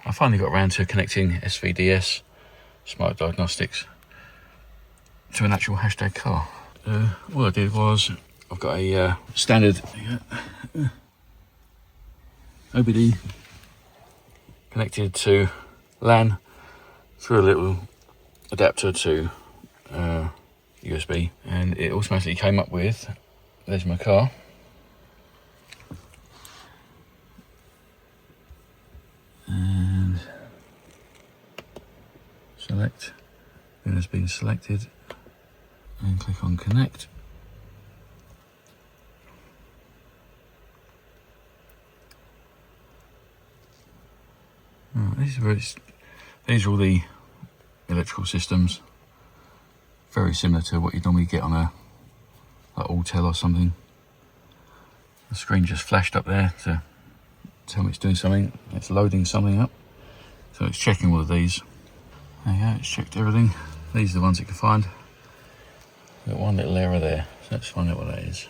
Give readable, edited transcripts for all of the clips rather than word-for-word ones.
I finally got around to connecting SVDS, Smart Diagnostics, to an actual hashtag car. What I did was, I've got a standard OBD connected to LAN through a little adapter to USB, and it automatically came up with, there's my car. And select, it has been selected, and click on connect. These are all the electrical systems, very similar to what you normally get on a like Alltel or something. The screen just flashed up there to tell me it's doing something. It's loading something up, so it's checking all of these. There you go, it's checked everything. These are the ones it can find. Got one little error there, so let's find out what that is.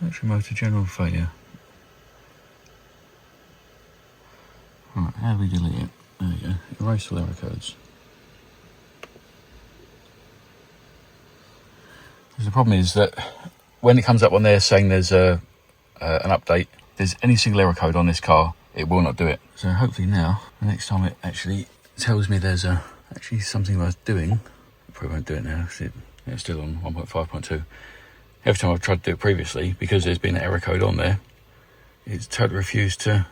Battery motor general failure. Right, how do we delete it? There you go, erase all error codes. The problem is that when it comes up on there saying there's an update, if there's any single error code on this car, it will not do it. So hopefully now, the next time it actually tells me there's actually something worth doing, I probably won't do it now, it's still on 1.5.2. Every time I've tried to do it previously, because there's been an error code on there, it's totally refused to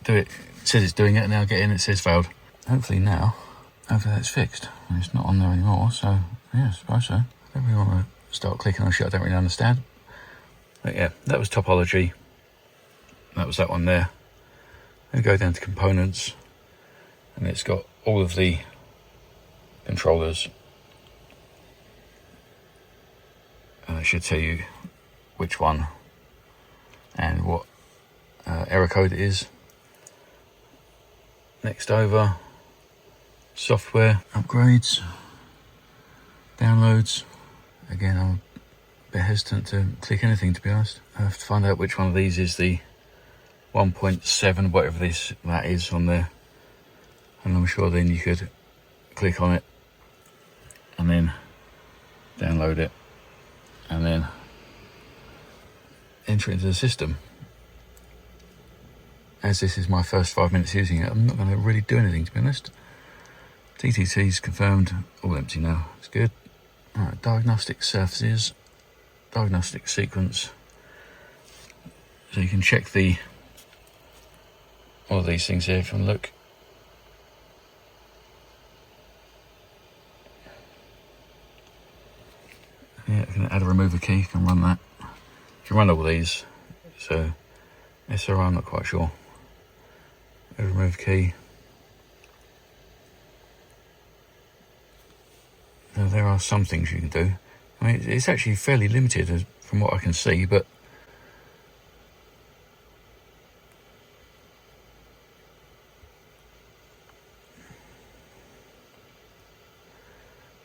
do it. It says it's doing it, and now I get in, it says failed. Hopefully that's fixed. And it's not on there anymore, so yeah, I suppose so. I don't really want to start clicking on shit I don't really understand. But yeah, that was topology. That was that one there. Then go down to components, and it's got all of the controllers. And it should tell you which one and what error code it is. Next over, software upgrades, downloads. Again, I'm a bit hesitant to click anything, to be honest. I have to find out which one of these is the 1.7, whatever that is on there. And I'm sure then you could click on it and then download it and then enter it into the system. As this is my first 5 minutes using it, I'm not going to really do anything, to be honest. TTT's confirmed, all empty now, it's good. Right, diagnostic surfaces, diagnostic sequence. So you can check all of these things here if you want to look. Yeah, I can add a remover key, you can run that. You can run all these, so SRI, I'm not quite sure. A remove key. Now, there are some things you can do. I mean, it's actually fairly limited from what I can see, but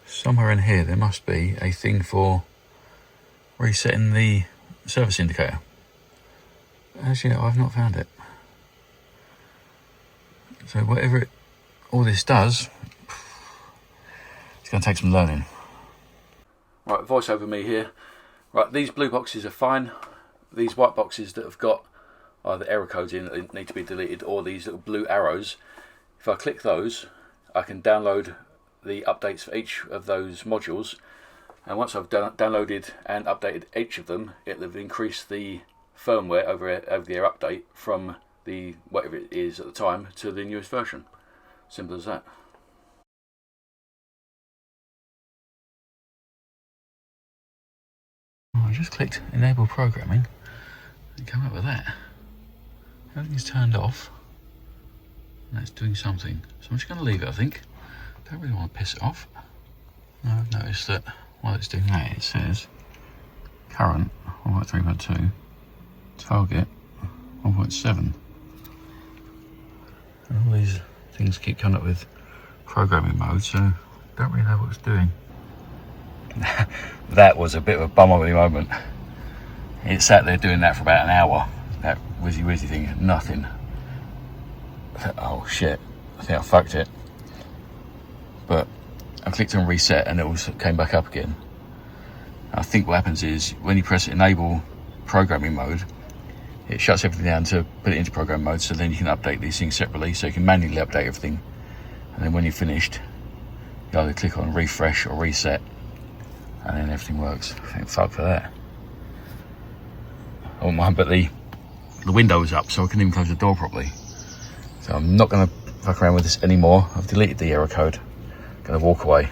somewhere in here there must be a thing for resetting the service indicator. As you know, I've not found it. So whatever all this does, it's going to take some learning. Right, voice over me here. Right, these blue boxes are fine. These white boxes that have got either error codes in that need to be deleted, or these little blue arrows, if I click those, I can download the updates for each of those modules, and once I've downloaded and updated each of them, it'll increase the firmware over the air update from the whatever it is at the time to the newest version. Simple as that. I just clicked enable programming and come up with that. Everything's turned off and it's doing something, so I'm just going to leave it. I think don't really want to piss it off. Now I've noticed that while it's doing that, it says current 1.3.2, target 1.7. And all these things keep coming up with programming mode, so don't really know what it's doing. That was a bit of a bum of a moment. It sat there doing that for about an hour, that whizzy thing, nothing. I thought, oh shit, I think I fucked it. But I clicked on reset and it all came back up again. I think what happens is when you press enable programming mode, it shuts everything down to put it into program mode, so then you can update these things separately, so you can manually update everything. And then when you're finished, you either click on refresh or reset, and then everything works. Thank fuck for that. I won't mind, but the window was up, so I couldn't even close the door properly. So I'm not going to fuck around with this anymore. I've deleted the error code. Going to walk away.